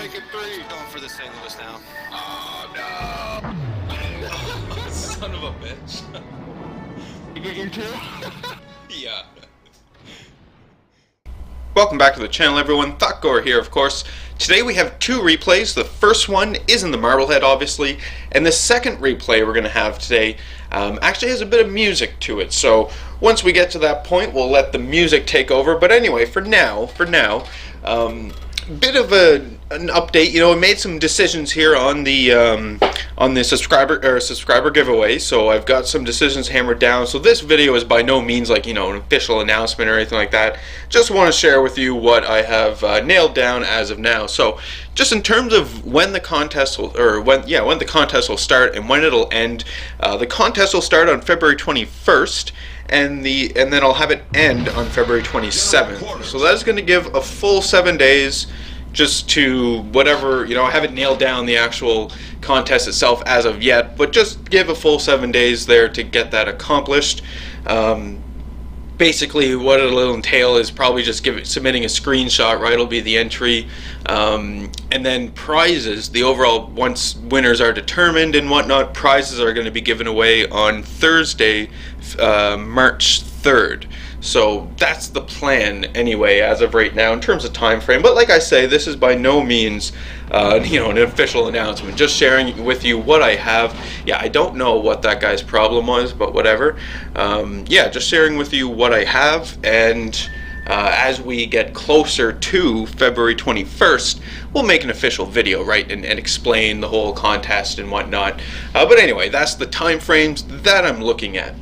taking three. Going for the St. Louis now. Oh no! Son of a bitch. You get your two? Yeah. Welcome back to the channel, everyone. Thotgor here, of course. Today we have two replays. The first one is in the Marblehead, obviously, and the second replay we're going to have today actually has a bit of music to it. So once we get to that point, we'll let the music take over. But anyway, for now, bit of an update. You know, I made some decisions here on the subscriber giveaway, so I've got some decisions hammered down. So this video is by no means like, you know, an official announcement or anything like that. Just want to share with you what I have nailed down as of now. So just in terms of when the contest will, when the contest will start and when it'll end, the contest will start on February 21st. And then I'll have it end on February 27th. So that is going to give a full 7 days just to whatever, you know, I haven't nailed down the actual contest itself as of yet, but just give a full 7 days there to get that accomplished. Basically what it'll entail is probably just submitting a screenshot, right? It'll be the entry, and then prizes, the overall, once winners are determined and whatnot, prizes are going to be given away on Thursday, March 3rd. So that's the plan anyway as of right now in terms of time frame. But like I say, this is by no means you know, an official announcement, just sharing with you what I have. Yeah, I don't know what that guy's problem was, but whatever. Yeah, just sharing with you what I have, and as we get closer to February 21st, we'll make an official video, right, and explain the whole contest and whatnot. But anyway, that's the time frames that I'm looking at.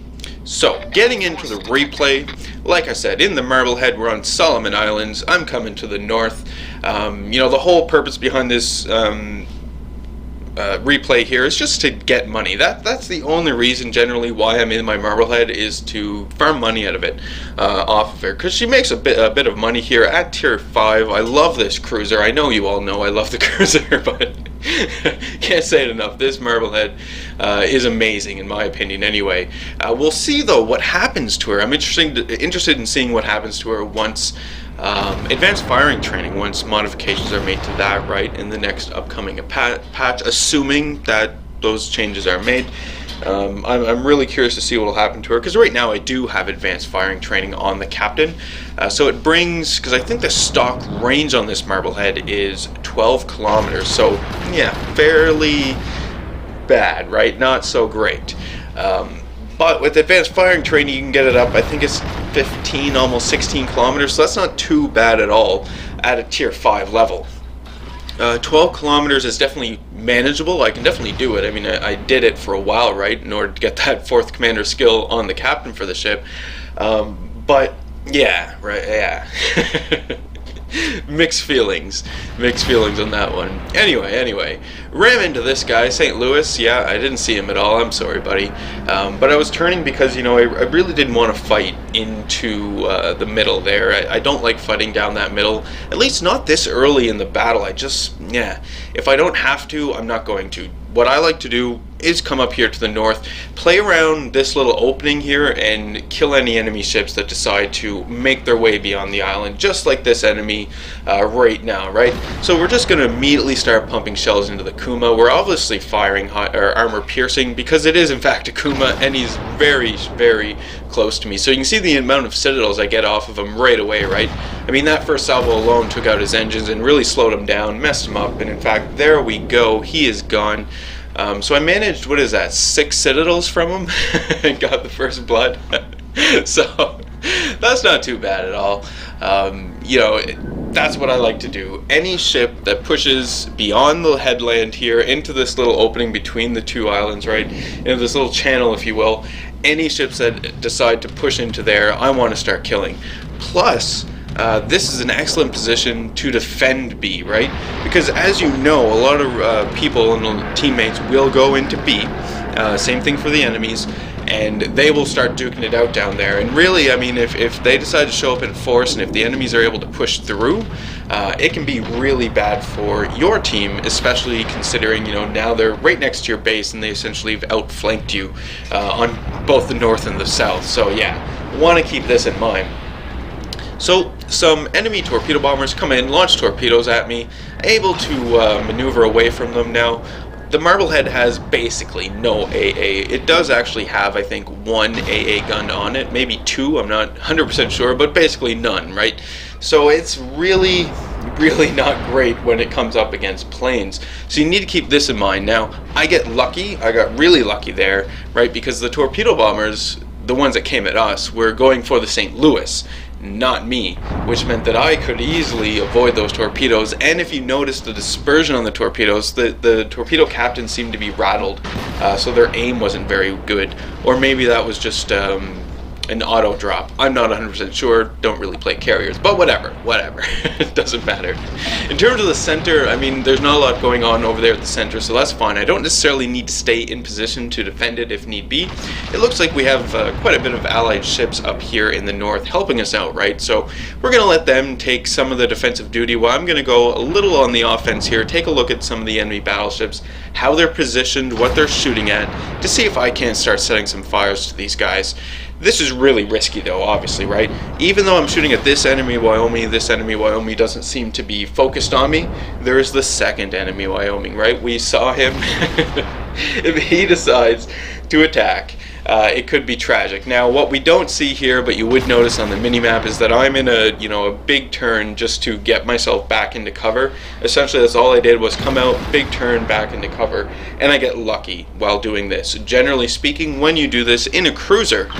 So, getting into the replay, like I said, in the Marblehead, we're on Solomon Islands. I'm coming to the north. You know, the whole purpose behind this replay here is just to get money. That's the only reason generally why I'm in my Marblehead, is to farm money out of it, off of her, because she makes a bit of money here at tier 5. I love this cruiser. I know you all know I love the cruiser, but can't say it enough. This Marblehead is amazing in my opinion anyway. We'll see though what happens to her. I'm interested in seeing what happens to her once advanced firing training, once modifications are made to that, right, in the next upcoming patch, assuming that those changes are made. I'm really curious to see what will happen to her, because right now I do have advanced firing training on the captain, so it brings, because I think the stock range on this Marblehead is 12 kilometers, so yeah, fairly bad, right, not so great. But with advanced firing training, you can get it up, I think it's 15, almost 16 kilometers, so that's not too bad at all at a tier 5 level. 12 kilometers is definitely manageable. I can definitely do it. I mean, I did it for a while, right, in order to get that 4th commander skill on the captain for the ship. But yeah, right, yeah. Mixed feelings on that one. Anyway, ram into this guy, St. Louis. Yeah, I didn't see him at all. I'm sorry, buddy. But I was turning because, you know, I really didn't want to fight into the middle there. I don't like fighting down that middle, at least not this early in the battle. I just, yeah, if I don't have to, I'm not going to. What I like to do is come up here to the north, play around this little opening here, and kill any enemy ships that decide to make their way beyond the island, just like this enemy right now, right? So we're just going to immediately start pumping shells into the Kuma. We're obviously firing armor piercing, because it is in fact a Kuma, and he's very, very close to me. So you can see the amount of citadels I get off of him right away, right? I mean, that first salvo alone took out his engines and really slowed him down, messed him up, and in fact, there we go, he is gone. So I managed, what is that, 6 citadels from him and got the first blood. So that's not too bad at all. You know, that's what I like to do. Any ship that pushes beyond the headland here into this little opening between the two islands, right, into this little channel, if you will, any ships that decide to push into there, I want to start killing. Plus, this is an excellent position to defend B, right? Because as you know, a lot of people and teammates will go into B. Same thing for the enemies, and they will start duking it out down there. And really, I mean, if they decide to show up in force, and if the enemies are able to push through, it can be really bad for your team, especially considering, you know, now they're right next to your base and they essentially have outflanked you on both the north and the south. So yeah, want to keep this in mind. So some enemy torpedo bombers come in, launch torpedoes at me, able to maneuver away from them. Now, the Marblehead has basically no AA. It does actually have, I think, one AA gun on it, maybe two, I'm not 100% sure, but basically none, right? So it's really not great when it comes up against planes. So you need to keep this in mind. Now, I got really lucky there, right? Because the torpedo bombers, the ones that came at us, were going for the St. Louis, not me, which meant that I could easily avoid those torpedoes. And if you notice the dispersion on the torpedoes, the torpedo captains seemed to be rattled, so their aim wasn't very good. Or maybe that was just an auto drop. I'm not 100% sure, don't really play carriers, but whatever, it doesn't matter. In terms of the center, I mean, there's not a lot going on over there at the center, so that's fine. I don't necessarily need to stay in position to defend it if need be. It looks like we have quite a bit of allied ships up here in the north helping us out, right? So we're going to let them take some of the defensive duty while I'm going to go a little on the offense here, take a look at some of the enemy battleships, how they're positioned, what they're shooting at, to see if I can't start setting some fires to these guys. This is really risky though, obviously, right? Even though I'm shooting at this enemy Wyoming doesn't seem to be focused on me. There is the second enemy Wyoming, right? We saw him. If he decides to attack, it could be tragic. Now, what we don't see here, but you would notice on the mini-map, is that I'm in a big turn just to get myself back into cover. Essentially, that's all I did, was come out, big turn, back into cover, and I get lucky while doing this. Generally speaking, when you do this in a cruiser,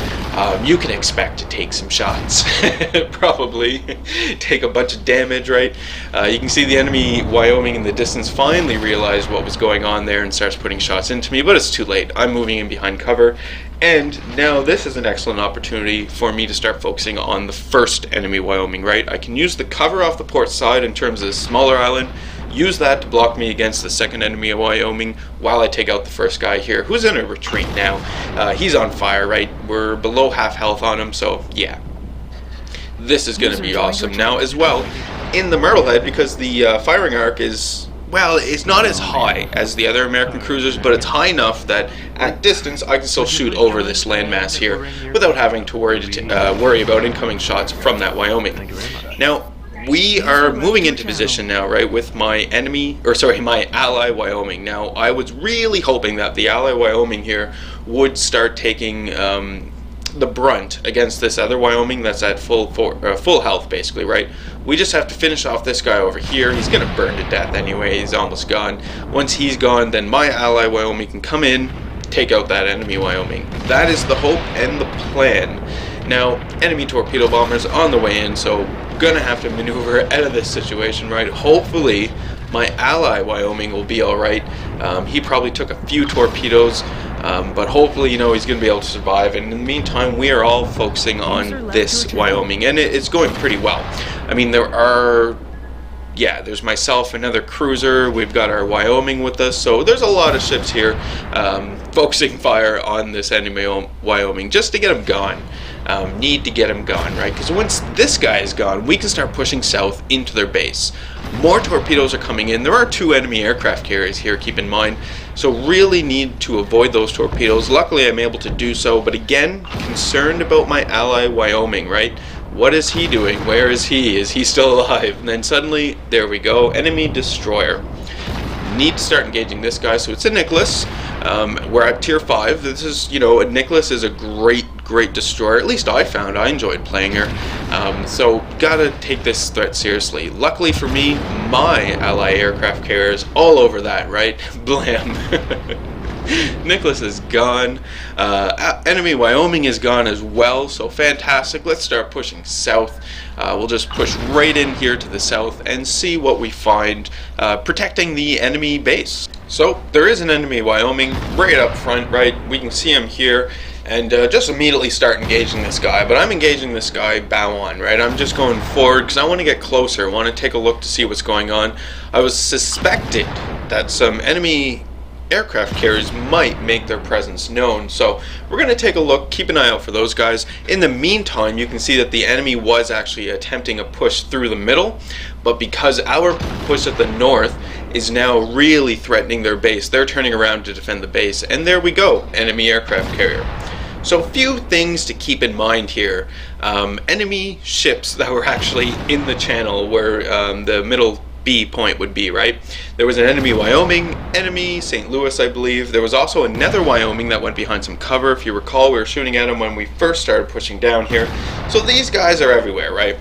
you can expect to take some shots. Probably take a bunch of damage, right? You can see the enemy Wyoming in the distance finally realized what was going on there and starts putting shots into me, but it's too late. I'm moving in behind cover. And now this is an excellent opportunity for me to start focusing on the first enemy Wyoming, right? I can use the cover off the port side in terms of the smaller island, use that to block me against the second enemy Wyoming while I take out the first guy here, who's in a retreat now. He's on fire, right? We're below half health on him, so yeah. This is going to be awesome. Now, as well, in the Marblehead, because the firing arc is... well, it's not as high as the other American cruisers, but it's high enough that at distance I can still shoot over this landmass here without having to worry about incoming shots from that Wyoming. Now, we are moving into position now, right, with my my ally Wyoming. Now, I was really hoping that the ally Wyoming here would start taking the brunt against this other Wyoming that's at full health, basically, right? We just have to finish off this guy over here. He's gonna burn to death anyway. He's almost gone. Once he's gone, then my ally Wyoming can come in, take out that enemy Wyoming. That is the hope and the plan. Now, enemy torpedo bombers on the way in, so gonna have to maneuver out of this situation, right? Hopefully my ally Wyoming will be all right. He probably took a few torpedoes, but hopefully, he's going to be able to survive. And in the meantime, we are all focusing on this Wyoming, and it's going pretty well. I mean, there's myself, another cruiser, we've got our Wyoming with us, so there's a lot of ships here focusing fire on this enemy Wyoming just to get them gone. Need to get them gone, right? Because once this guy is gone, we can start pushing south into their base. More torpedoes are coming in. There are 2 enemy aircraft carriers here, keep in mind, so really need to avoid those torpedoes. Luckily, I'm able to do so, but again, concerned about my ally Wyoming, right? What is he doing? Where is he? Is he still alive? And then suddenly, there we go, enemy destroyer. Need to start engaging this guy, so it's a Nicholas. We're at tier 5. This is, a Nicholas is a great destroyer. At least I found. I enjoyed playing her. So gotta take this threat seriously. Luckily for me, my ally aircraft carriers all over that, right? Blam. Nicholas is gone. Enemy Wyoming is gone as well, so fantastic. Let's start pushing south. We'll just push right in here to the south and see what we find protecting the enemy base. So there is an enemy Wyoming right up front, right? We can see him here. And just immediately start engaging this guy. But I'm engaging this guy bow on, right? I'm just going forward because I want to get closer. I want to take a look to see what's going on. I was suspected that some enemy aircraft carriers might make their presence known. So we're going to take a look, keep an eye out for those guys. In the meantime, you can see that the enemy was actually attempting a push through the middle. But because our push at the north is now really threatening their base, they're turning around to defend the base. And there we go, enemy aircraft carrier. So few things to keep in mind here. Enemy ships that were actually in the channel where the middle B point would be, right? There was an enemy Wyoming, enemy St. Louis, I believe. There was also another Wyoming that went behind some cover. If you recall, we were shooting at them when we first started pushing down here. So these guys are everywhere, right?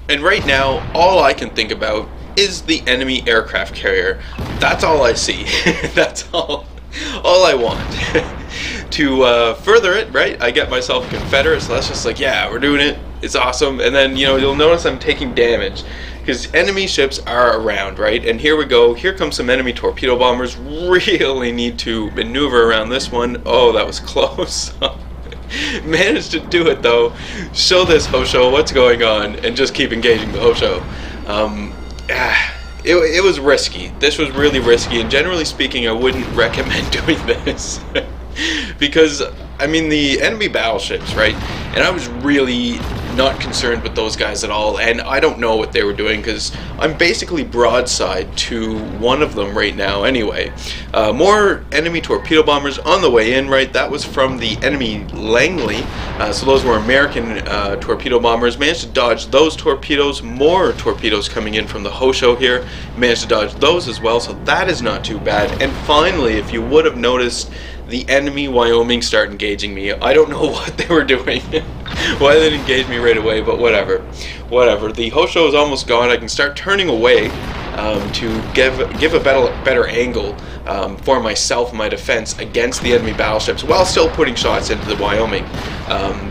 And right now, all I can think about is the enemy aircraft carrier. That's all I see. That's all I want. To further it, right, I get myself a Confederate, so that's just like, yeah, we're doing it. It's awesome. And then, you know, you'll notice I'm taking damage because enemy ships are around, right? And here we go. Here come some enemy torpedo bombers. Really need to maneuver around this one. Oh, that was close. Managed to do it though. Show this Hosho what's going on and just keep engaging the Hosho. It was risky. This was really risky, and generally speaking, I wouldn't recommend doing this. Because, I mean, the enemy battleships, right? And I was really not concerned with those guys at all, and I don't know what they were doing because I'm basically broadside to one of them right now anyway. More enemy torpedo bombers on the way in, right? That was from the enemy Langley, so those were American torpedo bombers. Managed to dodge those torpedoes. More torpedoes coming in from the Hosho here. Managed to dodge those as well, so that is not too bad. And finally, if you would have noticed, the enemy Wyoming start engaging me. I don't know what they were doing, why they didn't engage me right away, but whatever. The Hosho is almost gone. I can start turning away to give a better angle for myself and my defense against the enemy battleships while still putting shots into the Wyoming.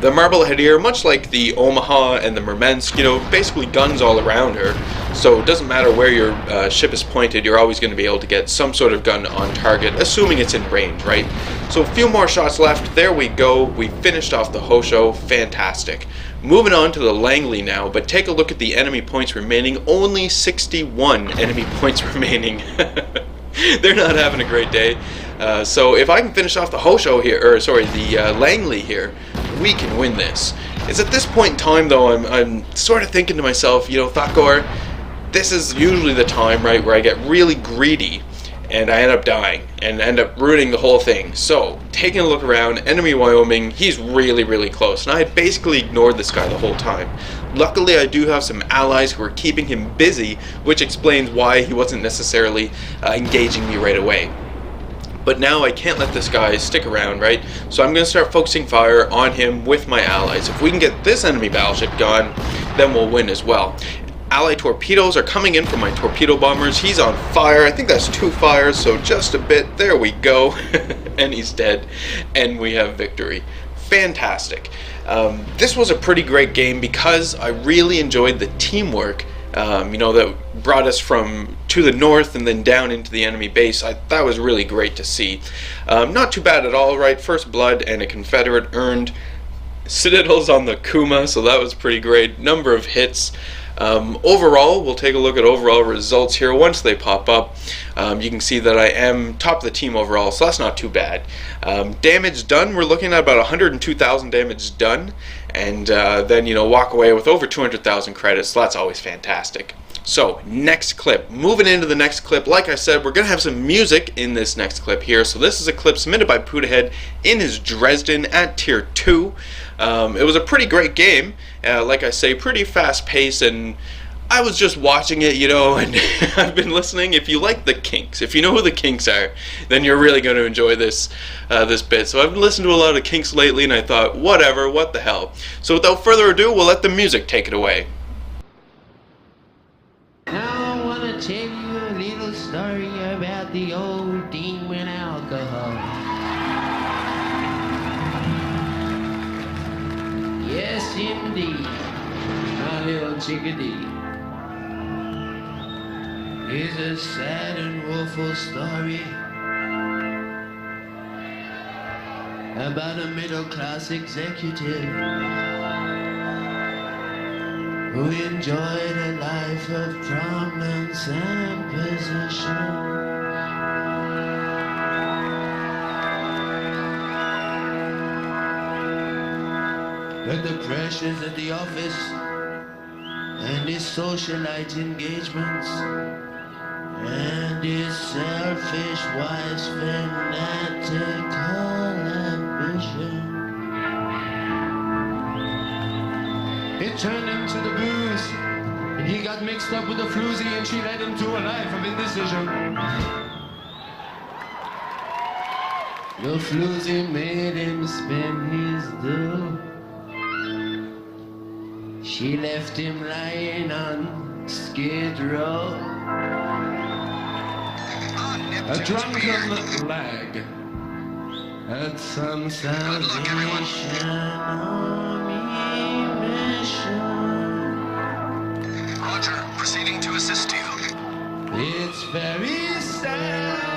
The Marblehead here, much like the Omaha and the Murmansk, you know, basically guns all around her. So it doesn't matter where your ship is pointed, you're always going to be able to get some sort of gun on target, assuming it's in range, right? So a few more shots left. There we go. We finished off the Hosho. Fantastic. Moving on to the Langley now, but take a look at the enemy points remaining. Only 61 enemy points remaining. They're not having a great day. So if I can finish off the Hosho here, or sorry, the Langley here, we can win this. It's at this point in time, though, I'm sort of thinking to myself, you know, Thotgor, this is usually the time, right, where I get really greedy and I end up dying and end up ruining the whole thing. So, taking a look around, enemy Wyoming, he's really, really close, and I had basically ignored this guy the whole time. Luckily, I do have some allies who are keeping him busy, which explains why he wasn't necessarily engaging me right away. But now I can't let this guy stick around, right? So I'm going to start focusing fire on him with my allies. If we can get this enemy battleship gone, then we'll win as well. Allied torpedoes are coming in from my torpedo bombers. He's on fire. I think that's 2 fires, so just a bit. There we go. And he's dead. And we have victory. Fantastic. This was a pretty great game because I really enjoyed the teamwork, you know, that brought us from to the north and then down into the enemy base. That was really great to see. Not too bad at all, right? First blood and a Confederate earned. Citadels on the Kuma, so that was pretty great. Number of hits. Overall, we'll take a look at overall results here once they pop up. You can see that I am top of the team overall, so that's not too bad. Damage done, we're looking at about 102,000 damage done, and then, you know, walk away with over 200,000 credits, so that's always fantastic. So, next clip. Moving into the next clip, like I said, we're going to have some music in this next clip here. So this is a clip submitted by Puddahead in his Dresden at Tier 2. It was a pretty great game. Like I say, pretty fast pace, and I was just watching it, you know, and I've been listening. If you like the Kinks, if you know who the Kinks are, then you're really going to enjoy this this bit. So I've been listening to a lot of Kinks lately, and I thought, whatever, what the hell. So without further ado, we'll let the music take it away. Now I wanna tell you a little story about the old demon alcohol. Yes, indeed, my little chickadee. It's a sad and woeful story about a middle-class executive who enjoyed a life of prominence and position. But the pressures at the office and his socialite engagements and his selfish wife's fanatical ambition turned him to the booze. And he got mixed up with a floozy and she led him to a life of indecision. The floozy made him spend his dough. She left him lying on Skid Row. A drunken lag at some Salvation Army mission. Roger, proceeding to assist you. It's very sad.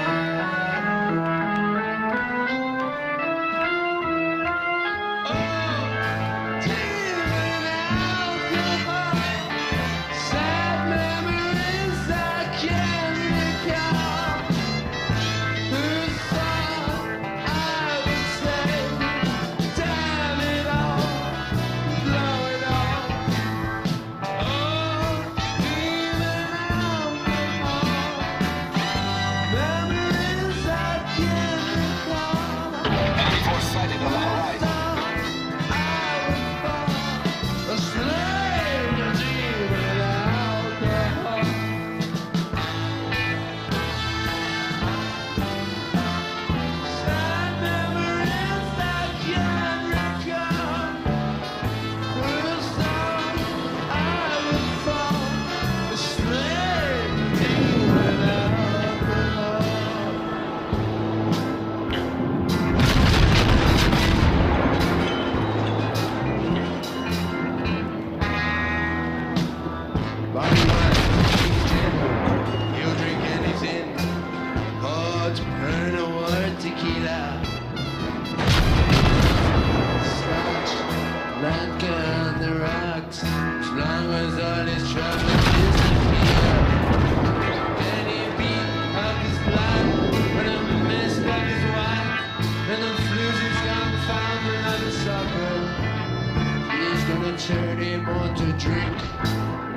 Turn him on to drink,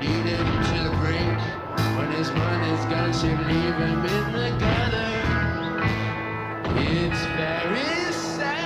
lead him to the brink. When his money's gone, she'll leave him in the gutter. It's very sad.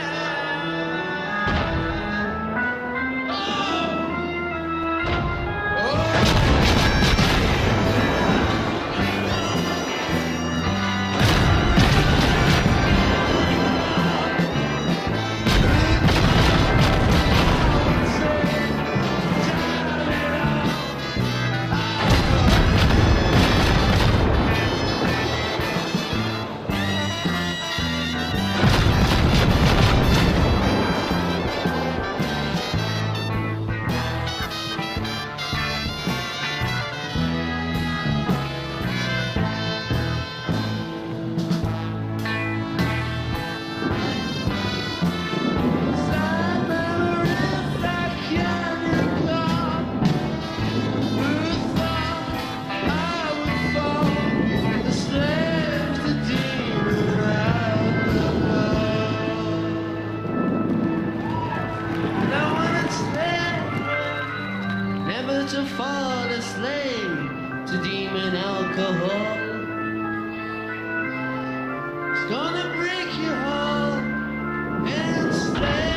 To fall a slave to demon alcohol. It's gonna break your heart and slave.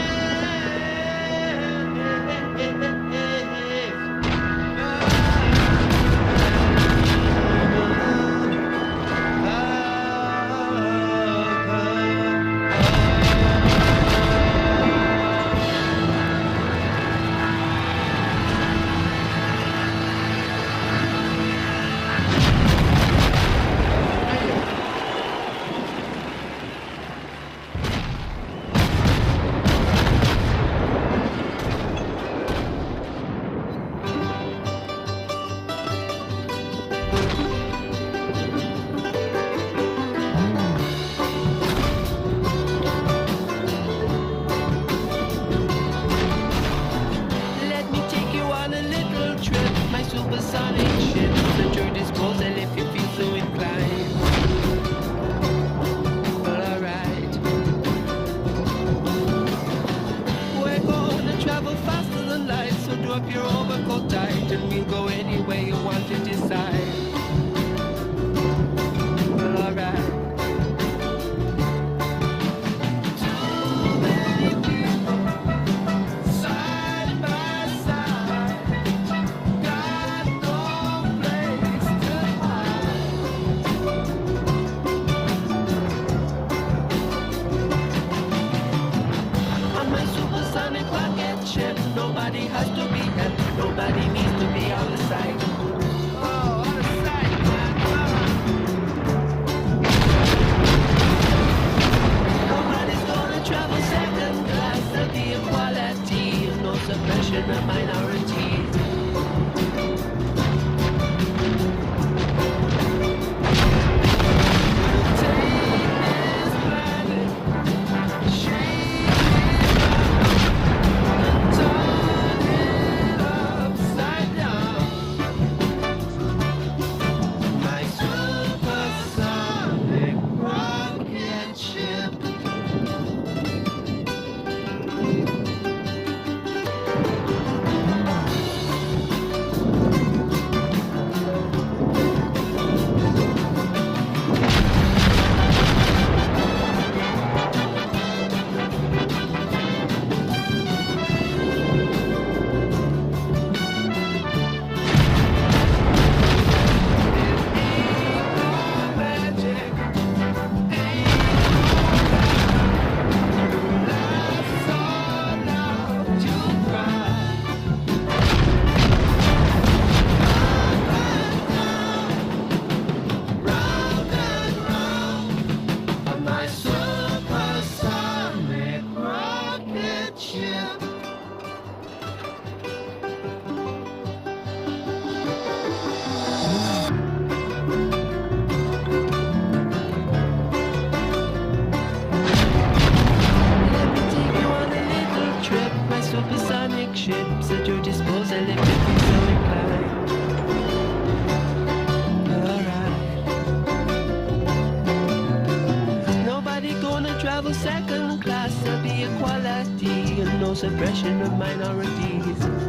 suppression of minorities.